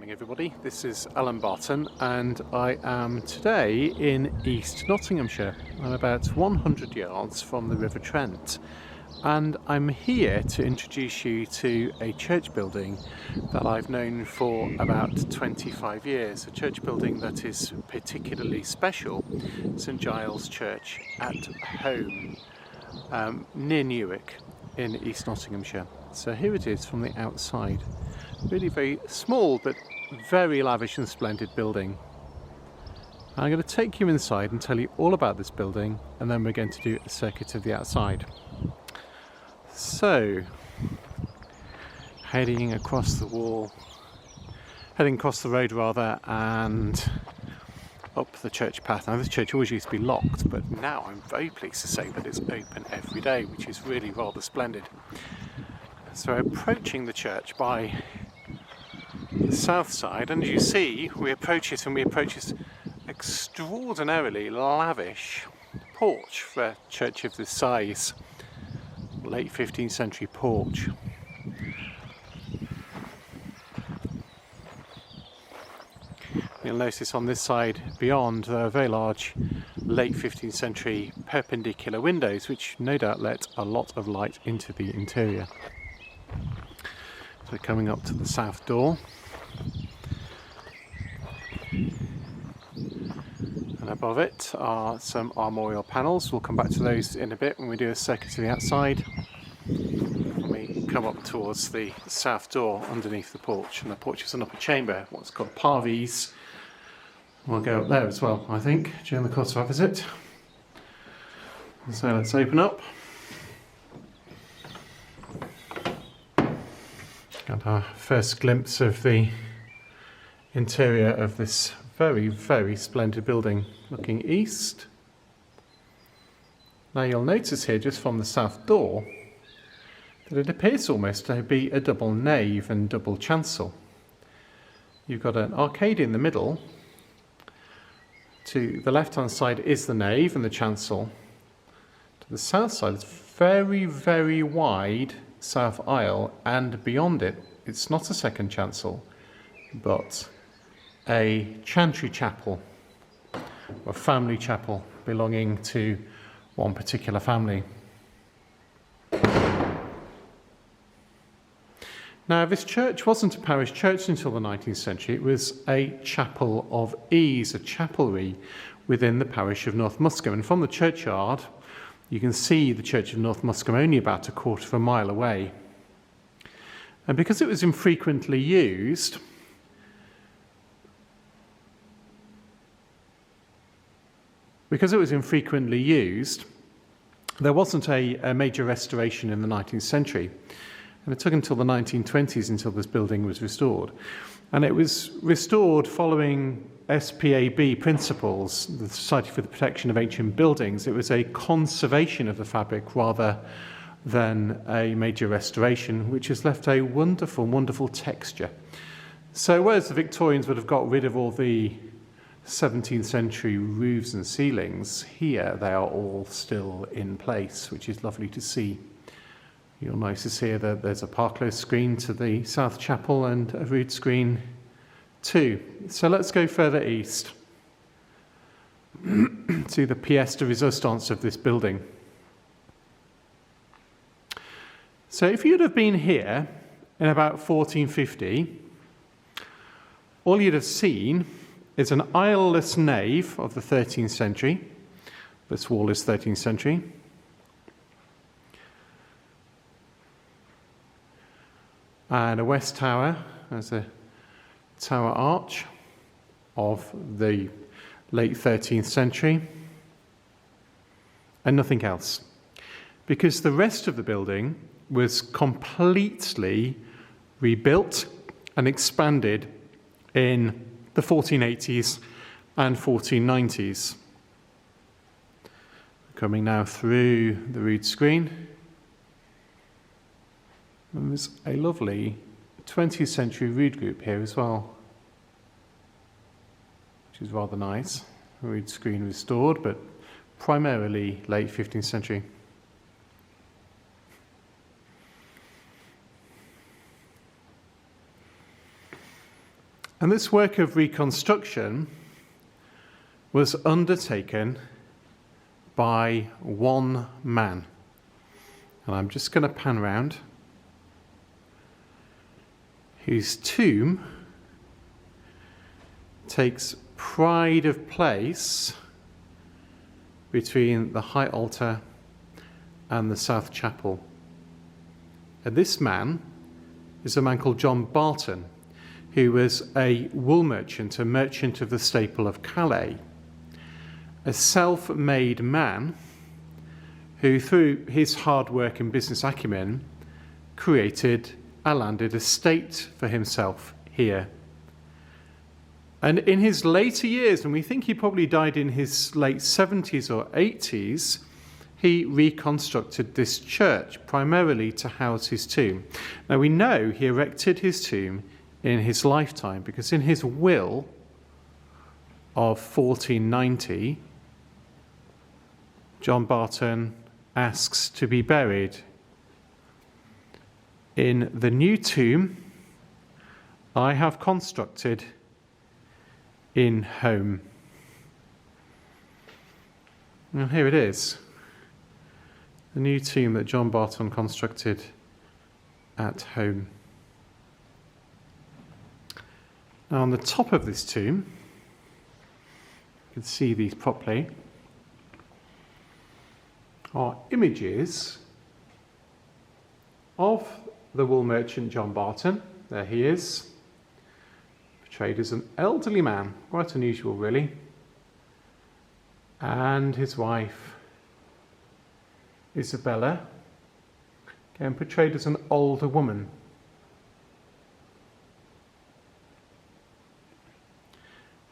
morning everybody, this is Allan Barton and I am today in East Nottinghamshire. I'm about 100 yards from the River Trent and I'm here to introduce you to a church building that I've known for about 25 years, a church building that is particularly special, St Giles Church at Holme, near Newark in East Nottinghamshire. So here it is from the outside. Really very small but very lavish and splendid building. I'm going to take you inside and tell you all about this building, and then we're going to do a circuit of the outside. So, heading across the road rather, and up the church path. Now this church always used to be locked, but now I'm very pleased to say that it's open every day, which is really rather splendid. So we're approaching the church by the south side, and as you see we approach it, and we approach this extraordinarily lavish porch for a church of this size. Late 15th century porch. You'll notice on this side beyond there are very large late 15th century perpendicular windows which no doubt let a lot of light into the interior. So coming up to the south door, and above it are some armorial panels. We'll come back to those in a bit when we do a circuit to the outside. And we come up towards the south door underneath the porch, and the porch is an upper chamber, what's called parvies. We'll go up there as well, I think, during the course of our visit. So let's open up. Got our first glimpse of the interior of this very, very splendid building looking east. Now you'll notice here just from the south door that it appears almost to be a double nave and double chancel. You've got an arcade in the middle. To the left hand side is the nave and the chancel. To the south side is very, very wide south aisle, and beyond it, it's not a second chancel, but a chantry chapel, or family chapel belonging to one particular family. Now, this church wasn't a parish church until the 19th century. It was a chapel of ease, a chapelry within the parish of North Muscombe. And from the churchyard, you can see the church of North Muscombe only about a quarter of a mile away. And because it was infrequently used, there wasn't a major restoration in the 19th century. And it took until the 1920s until this building was restored. And it was restored following SPAB principles, the Society for the Protection of Ancient Buildings. It was a conservation of the fabric rather than a major restoration, which has left a wonderful, wonderful texture. So whereas the Victorians would have got rid of all the 17th century roofs and ceilings, here they are all still in place, which is lovely to see. You'll notice here that there's a parclose screen to the south chapel and a rood screen too. So let's go further east to the pièce de résistance of this building. So if you'd have been here in about 1450, all you'd have seen is an aisleless nave of the 13th century. This wall is 13th century. And a west tower as a tower arch of the late 13th century, and nothing else, because the rest of the building was completely rebuilt and expanded in the 1480s and 1490s. Coming now through the rood screen, and there's a lovely 20th century rood group here as well, which is rather nice. Rood screen restored, but primarily late 15th century. And this work of reconstruction was undertaken by one man. And I'm just going to pan round, whose tomb takes pride of place between the high altar and the south chapel. And this man is a man called John Barton, who was a wool merchant, a merchant of the staple of Calais, a self-made man who, through his hard work and business acumen, created a landed estate for himself here. And in his later years, and we think he probably died in his late 70s or 80s, he reconstructed this church, primarily to house his tomb. Now we know he erected his tomb in his lifetime, because in his will of 1490, John Barton asks to be buried in the new tomb I have constructed in Holme. Now here it is, the new tomb that John Barton constructed at Holme. Now on the top of this tomb, you can see these properly, are images of the wool merchant John Barton. There he is, portrayed as an elderly man, quite unusual really, and his wife Isabella, again portrayed as an older woman.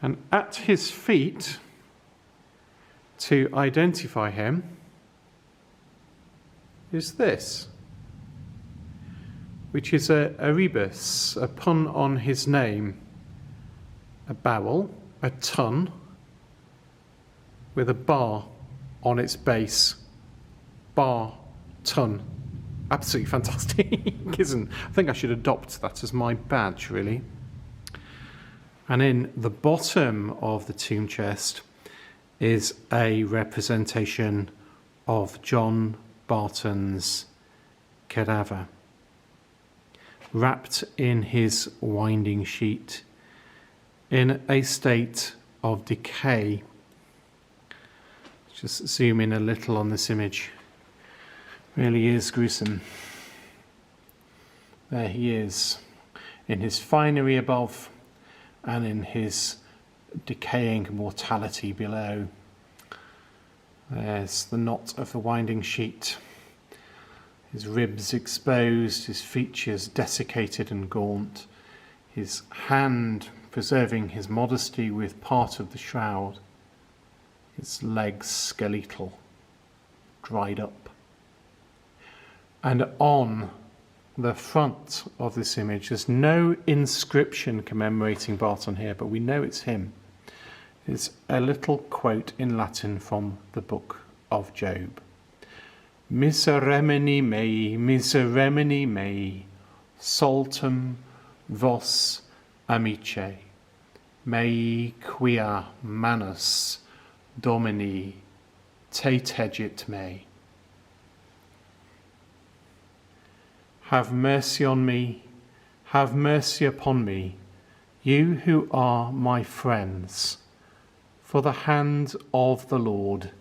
And at his feet, to identify him, is this, which is a rebus, a pun on his name, a barrel, a tun, with a bar on its base. Bar, ton. Absolutely fantastic, isn't it? I think I should adopt that as my badge, really. And in the bottom of the tomb chest is a representation of John Barton's cadaver, wrapped in his winding sheet, in a state of decay. Just zoom in a little on this image. Really is gruesome. There he is, in his finery above, and in his decaying mortality below. There's the knot of the winding sheet, his ribs exposed, his features desiccated and gaunt, his hand preserving his modesty with part of the shroud, his legs skeletal, dried up. And on the front of this image, there's no inscription commemorating Barton here, but we know it's him. It's a little quote in Latin from the book of Job. Miseremini mei, soltum vos amice, mei quia manus domini te tegit me. Have mercy on me, have mercy upon me, you who are my friends, for the hand of the Lord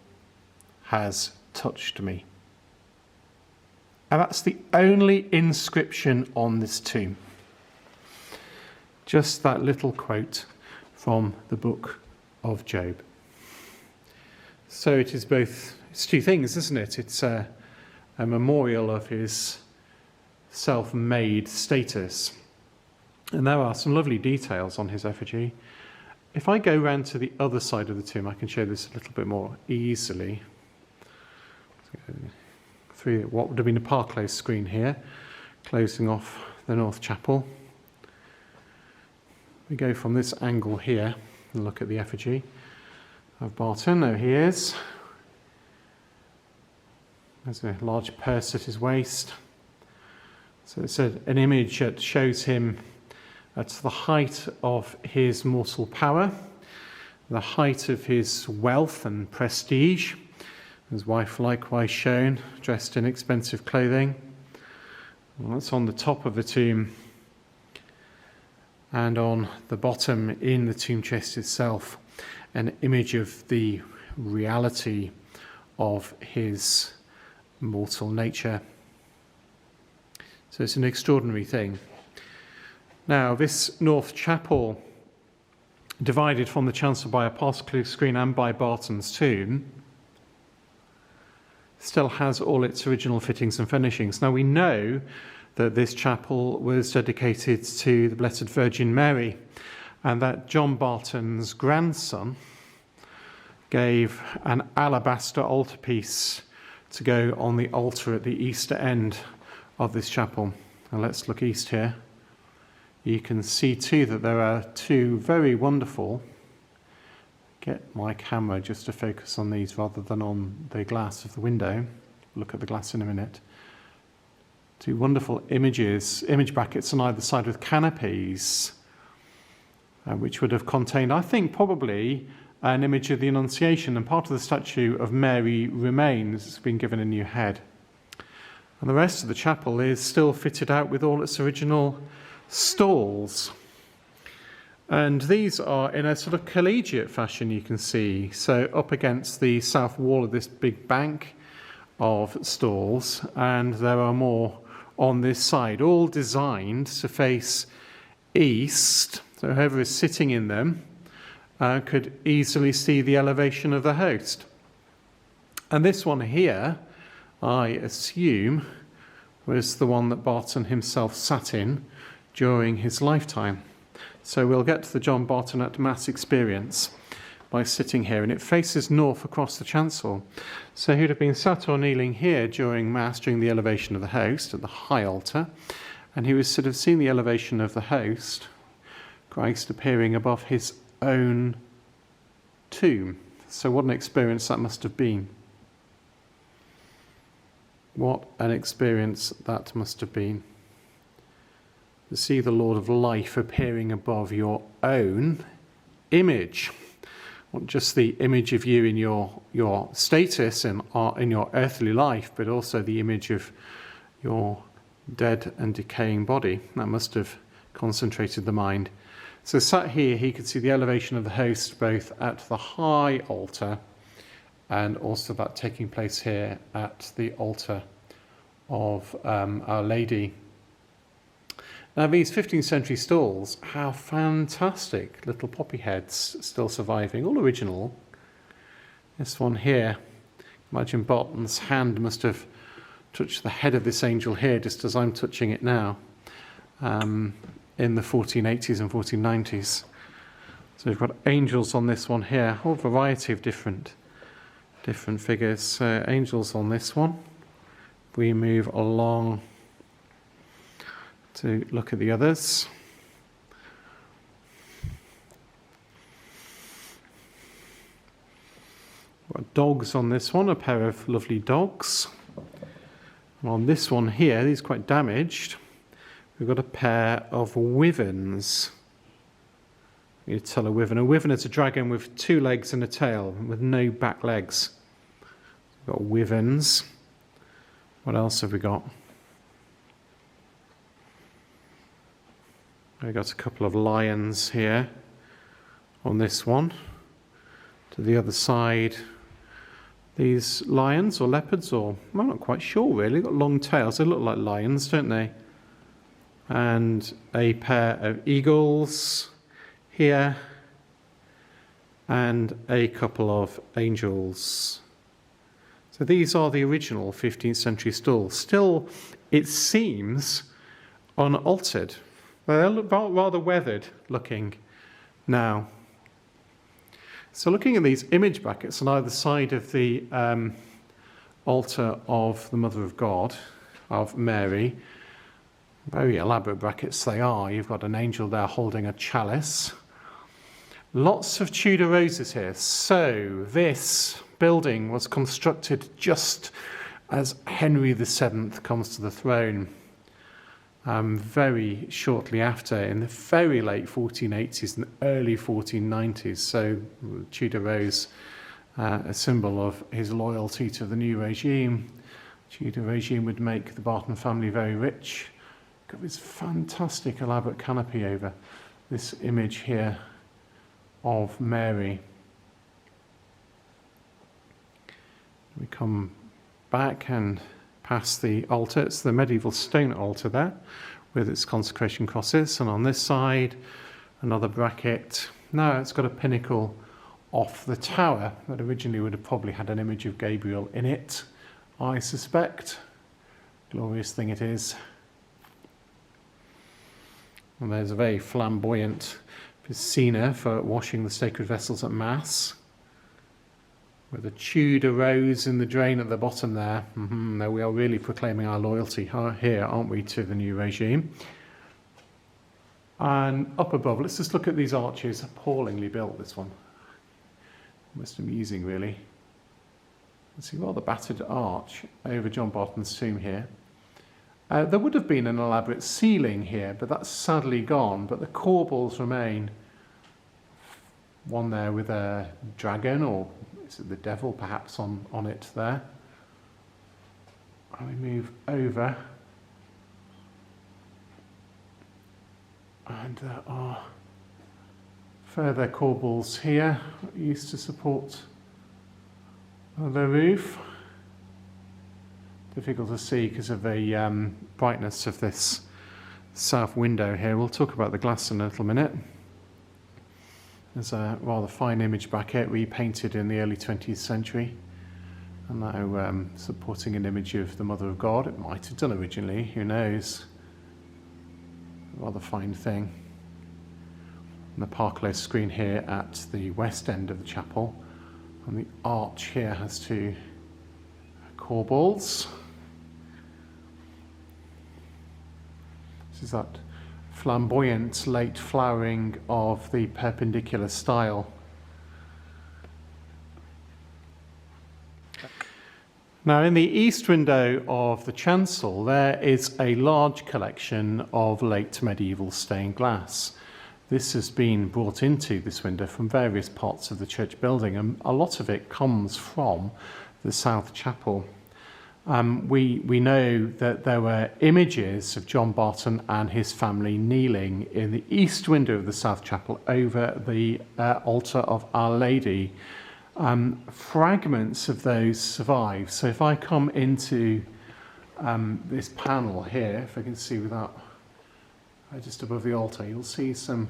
has touched me. And that's the only inscription on this tomb. Just that little quote from the book of Job. So it is both, it's two things, isn't it? It's a memorial of his self-made status. And there are some lovely details on his effigy. If I go round to the other side of the tomb, I can show this a little bit more easily. Through what would have been a parclose screen here, closing off the north chapel. We go from this angle here and look at the effigy of Barton. There he is. There's a large purse at his waist. So it's an image that shows him at the height of his mortal power, the height of his wealth and prestige. His wife likewise shown, dressed in expensive clothing. Well, that's on the top of the tomb. And on the bottom, in the tomb chest itself, an image of the reality of his mortal nature. So it's an extraordinary thing. Now, this north chapel, divided from the chancel by a particle screen and by Barton's tomb, still has all its original fittings and furnishings. Now, we know that this chapel was dedicated to the Blessed Virgin Mary, and that John Barton's grandson gave an alabaster altarpiece to go on the altar at the easter end of this chapel. Now let's look east here. You can see too that there are two very wonderful, get my camera just to focus on these rather than on the glass of the window, look at the glass in a minute, two wonderful image brackets on either side with canopies, which would have contained, I think, probably an image of the Annunciation, and part of the statue of Mary remains. It's been given a new head. And the rest of the chapel is still fitted out with all its original stalls. And these are in a sort of collegiate fashion, you can see. So up against the south wall of this big bank of stalls, and there are more on this side, all designed to face east. So whoever is sitting in them could easily see the elevation of the host. And this one here, I assume, was the one that Barton himself sat in during his lifetime. So we'll get to the John Barton at Mass experience by sitting here, and it faces north across the chancel. So he'd have been sat or kneeling here during Mass, during the elevation of the host at the high altar, and he was sort of seeing the elevation of the host, Christ appearing above his own tomb. So what an experience that must have been. What an experience that must have been. To see the Lord of life appearing above your own image. Not just the image of you in your status and in your earthly life, but also the image of your dead and decaying body. That must have concentrated the mind. So sat here, he could see the elevation of the host both at the high altar and also that taking place here at the altar of Our Lady. Now these 15th century stalls, how fantastic. Little poppy heads still surviving, all original. This one here, imagine Barton's hand must have touched the head of this angel here, just as I'm touching it now. In the 1480s and 1490s. So we've got angels on this one here, a whole variety of different figures. So angels on this one. We move along to look at the others. We've got dogs on this one, a pair of lovely dogs. And on this one here, these are quite damaged. We've got a pair of wyverns. You tell a wyvern. A wyvern is a dragon with two legs and a tail, with no back legs. We've got wyverns. What else have we got? We've got a couple of lions here on this one. To the other side, these lions or leopards, or I'm not quite sure really. They've got long tails. They look like lions, don't they? And a pair of eagles here, and a couple of angels. So these are the original 15th century stalls. Still, it seems, unaltered. They look rather weathered looking now. So looking at these image brackets on either side of the altar of the Mother of God, of Mary, very elaborate brackets they are. You've got an angel there holding a chalice. Lots of Tudor roses here. So this building was constructed just as Henry VII comes to the throne. very shortly after, in the very late 1480s and early 1490s. So Tudor Rose, a symbol of his loyalty to the new regime. Tudor regime would make the Barton family very rich. Got this fantastic elaborate canopy over this image here of Mary. We come back and past the altar. It's the medieval stone altar there with its consecration crosses, and on this side another bracket. Now it's got a pinnacle off the tower that originally would have probably had an image of Gabriel in it, I suspect. Glorious thing it is. And there's a very flamboyant piscina for washing the sacred vessels at Mass, with a Tudor rose in the drain at the bottom there. Now we are really proclaiming our loyalty here, aren't we, to the new regime. And up above, let's just look at these arches. Appallingly built, this one. Most amusing, really. Let's see, rather battered arch over John Barton's tomb here. There would have been an elaborate ceiling here, but that's sadly gone. But the corbels remain. One there with a dragon, or is it the devil perhaps on it there. And we move over. And there are further corbels here used to support the roof. Difficult to see because of the brightness of this south window here. We'll talk about the glass in a little minute. There's a rather fine image bracket repainted in the early 20th century, and now supporting an image of the Mother of God. It might have done originally, who knows. Rather fine thing. And the Parklow screen here at the west end of the chapel, and the arch here has two corbels. This is that flamboyant late flowering of the Perpendicular style. Now, in the east window of the chancel, there is a large collection of late medieval stained glass. This has been brought into this window from various parts of the church building, and a lot of it comes from the south chapel. We know that there were images of John Barton and his family kneeling in the east window of the south chapel over the altar of Our Lady. Fragments of those survive. So if I come into this panel here, if I can see without, just above the altar, you'll see some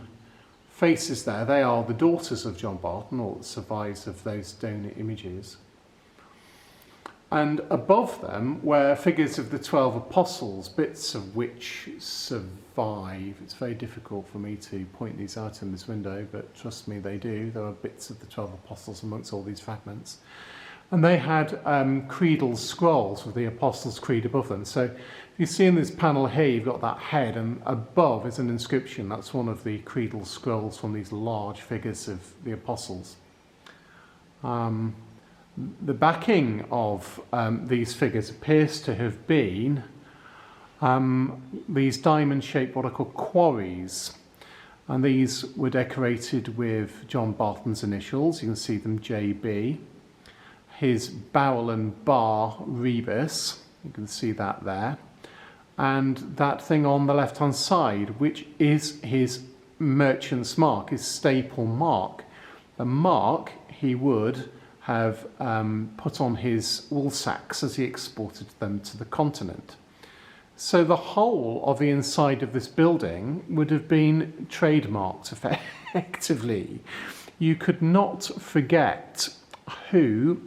faces there. They are the daughters of John Barton, or that survives of those donor images. And above them were figures of the 12 apostles, bits of which survive. It's very difficult for me to point these out in this window, but trust me, they do. There are bits of the 12 apostles amongst all these fragments. And they had creedal scrolls with the Apostles' Creed above them. So you see in this panel here, you've got that head, and above is an inscription. That's one of the creedal scrolls from these large figures of the apostles. The backing of these figures appears to have been these diamond-shaped what are called quarries, and these were decorated with John Barton's initials. You can see them, JB. His barrel and bar rebus, you can see that there, and that thing on the left-hand side, which is his merchant's mark, his staple mark. The mark he would have put on his wool sacks as he exported them to the continent. So the whole of the inside of this building would have been trademarked effectively. You could not forget who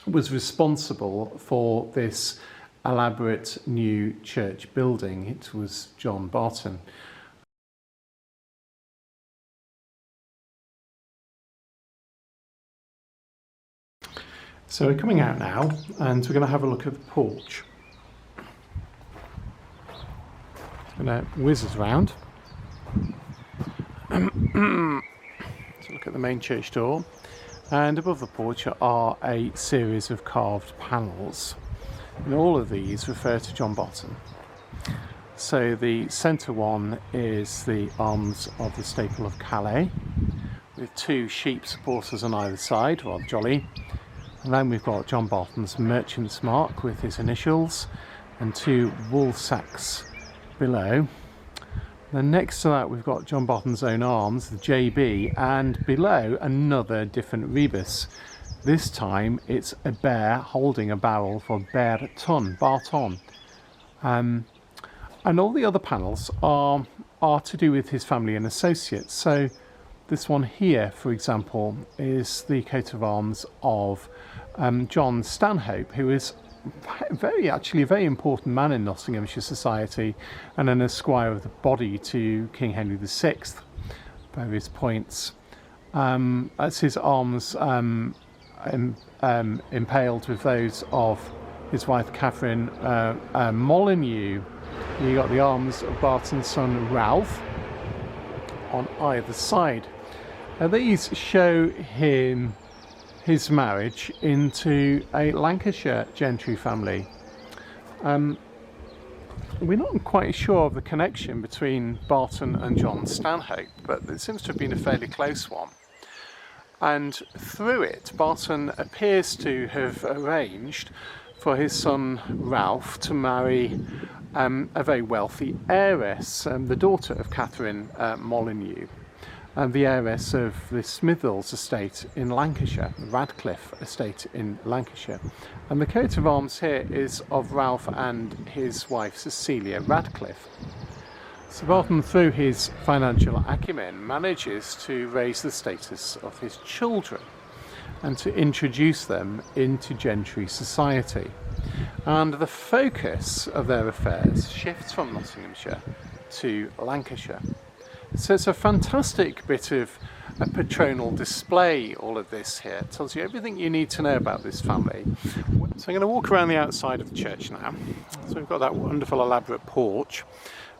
was responsible for this elaborate new church building. It was John Barton. So we're coming out now, and we're going to have a look at the porch. I'm going to whiz us around. So look at the main church door, and above the porch are a series of carved panels, and all of these refer to John Barton. So the centre one is the arms of the staple of Calais, with 2 sheep supporters on either side, rather jolly. And then we've got John Barton's merchant's mark with his initials and 2 wool sacks below. Then next to that we've got John Barton's own arms, the JB, and below another different rebus. This time it's a bear holding a barrel for Barton. And all the other panels are to do with his family and associates. So this one here, for example, is the coat of arms of John Stanhope, who is actually a very important man in Nottinghamshire society and an esquire of the body to King Henry VI, various points. That's his arms impaled with those of his wife Catherine Molyneux. You got the arms of Barton's son Ralph on either side. Now these show him his marriage into a Lancashire gentry family. We're not quite sure of the connection between Barton and John Stanhope, but it seems to have been a fairly close one. And through it, Barton appears to have arranged for his son Ralph to marry a very wealthy heiress, the daughter of Catherine Molyneux, and the heiress of the Smithills estate in Lancashire, the Radcliffe estate in Lancashire. And the coat of arms here is of Ralph and his wife Cecilia Radcliffe. So Barton, through his financial acumen, manages to raise the status of his children and to introduce them into gentry society. And the focus of their affairs shifts from Nottinghamshire to Lancashire. So it's a fantastic bit of a patronal display, all of this here. It tells you everything you need to know about this family. So I'm going to walk around the outside of the church now. So we've got that wonderful elaborate porch.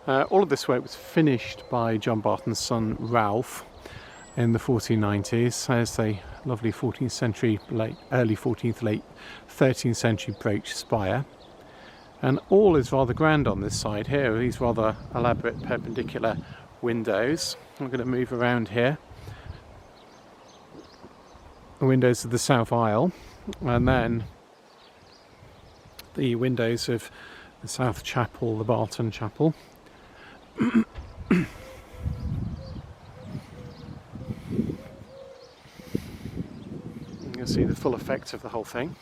All of this work was finished by John Barton's son Ralph in the 1490s. There's a lovely 14th century, early 14th, late 13th century brooch spire. And all is rather grand on this side here, these rather elaborate perpendicular windows. I'm going to move around here. The windows of the south aisle, and then the windows of the south chapel, the Barton chapel. You'll see the full effect of the whole thing.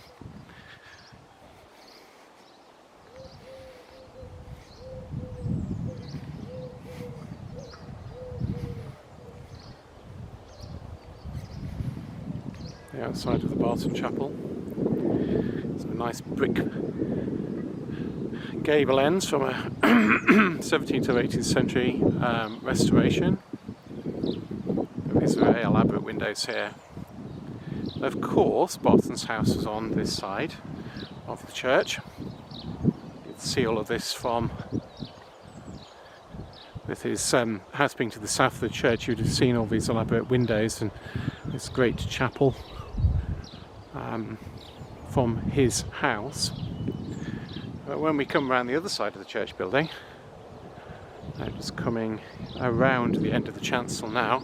The outside of the Barton chapel. It's a nice brick gable ends from a 17th or 18th century restoration. These are very elaborate windows here. And of course, Barton's house was on this side of the church. You can see all of this from, with his house being to the south of the church, you'd have seen all these elaborate windows and this great chapel from his house. But when we come around the other side of the church building, I'm just coming around the end of the chancel now.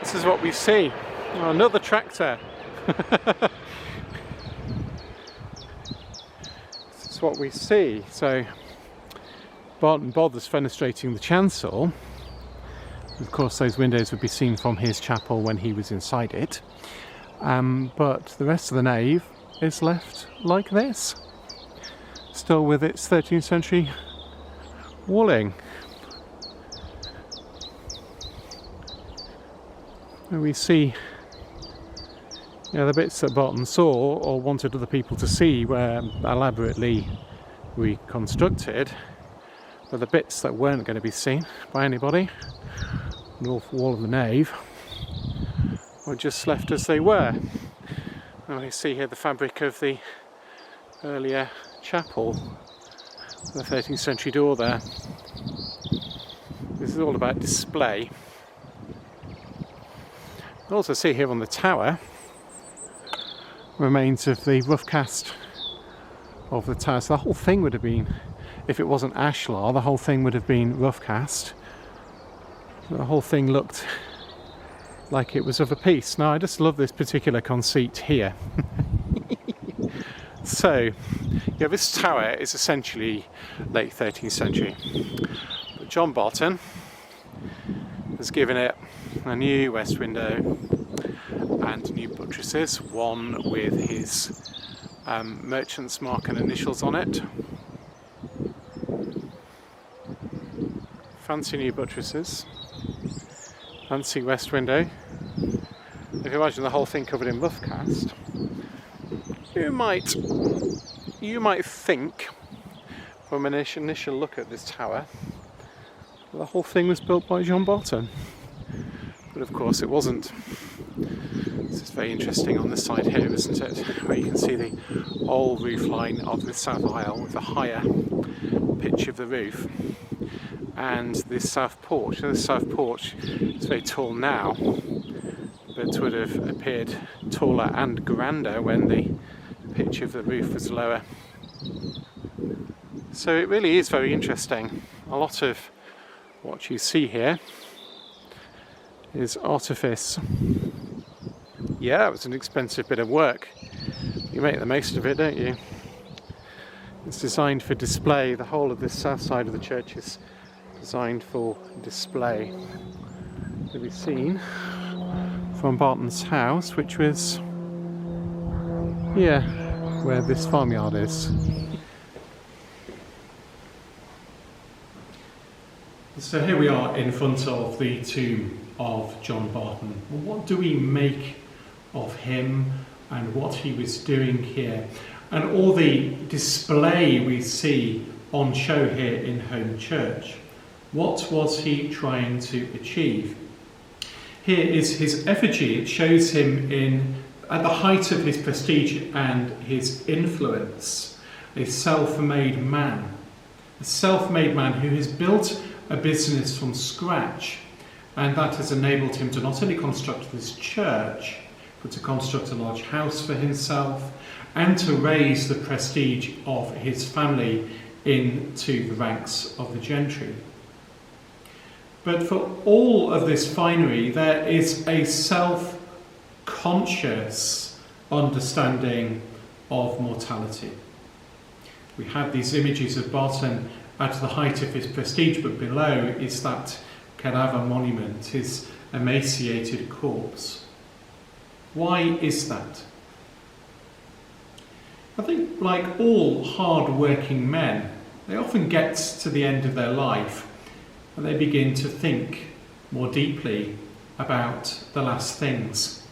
This is what we see. Oh, another tractor. This is what we see. So Barton bothers fenestrating the chancel. Of course, those windows would be seen from his chapel when he was inside it. But the rest of the nave is left like this, still with its 13th century walling. And we see the bits that Barton saw or wanted other people to see were elaborately reconstructed, but the bits that weren't going to be seen by anybody, the north wall of the nave, were just left as they were. And we see here the fabric of the earlier chapel, the 13th century door there. This is all about display. You also see here on the tower remains of the rough cast of the tower. So the whole thing would have been, if it wasn't ashlar, the whole thing would have been rough cast. The whole thing looked like it was of a piece. Now I just love this particular conceit here. So, yeah, this tower is essentially late 13th century. But John Barton has given it a new west window and new buttresses, one with his merchant's mark and initials on it. Fancy new buttresses, fancy west window. If you imagine the whole thing covered in rough cast, you might think from an initial look at this tower the whole thing was built by John Barton, but of course it wasn't. This is very interesting on this side here, isn't it, where you can see the old roof line of the south aisle with the higher pitch of the roof, and this south porch. So the south porch is very tall now, but would have appeared taller and grander when the pitch of the roof was lower. So it really is very interesting. A lot of what you see here is artifice. Yeah, it was an expensive bit of work. You make the most of it, don't you? It's designed for display. The whole of this south side of the church is designed for display. To be seen from Barton's house, which was here, where this farmyard is. So here we are in front of the tomb of John Barton. Well, what do we make of him and what he was doing here, and all the display we see on show here in Holme Church? What was he trying to achieve? Here is his effigy. It shows him at the height of his prestige and his influence, a self-made man who has built a business from scratch, and that has enabled him to not only construct this church, but to construct a large house for himself and to raise the prestige of his family into the ranks of the gentry. But for all of this finery, there is a self-conscious understanding of mortality. We have these images of Barton at the height of his prestige, but below is that cadaver monument, his emaciated corpse. Why is that? I think, like all hard-working men, they often get to the end of their life and they begin to think more deeply about the last things.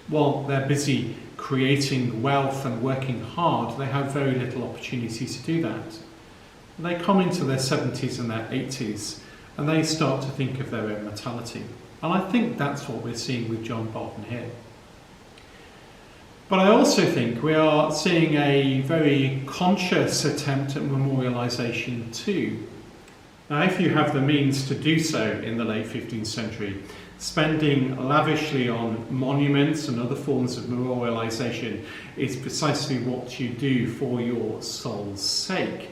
While they're busy creating wealth and working hard, they have very little opportunity to do that. And they come into their 70s and their 80s and they start to think of their own mortality. And I think that's what we're seeing with John Barton here. But I also think we are seeing a very conscious attempt at memorialisation too. Now, if you have the means to do so in the late 15th century, spending lavishly on monuments and other forms of memorialisation is precisely what you do for your soul's sake.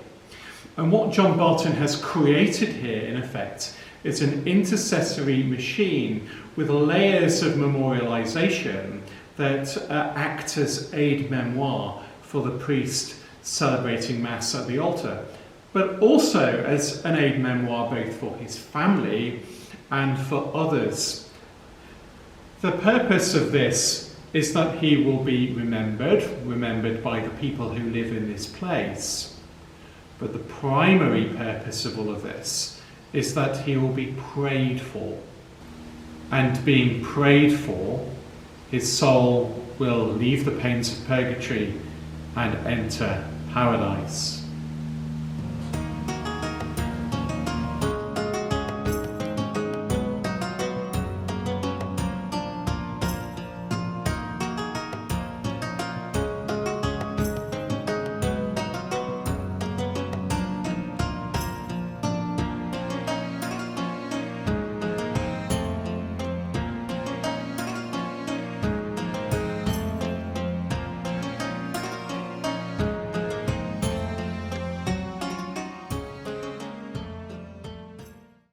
And what John Barton has created here, in effect, is an intercessory machine with layers of memorialisation that act as aide-memoire for the priest celebrating Mass at the altar, but also as an aide-memoire both for his family and for others. The purpose of this is that he will be remembered by the people who live in this place. But the primary purpose of all of this is that he will be prayed for. And being prayed for, his soul will leave the pains of purgatory and enter paradise.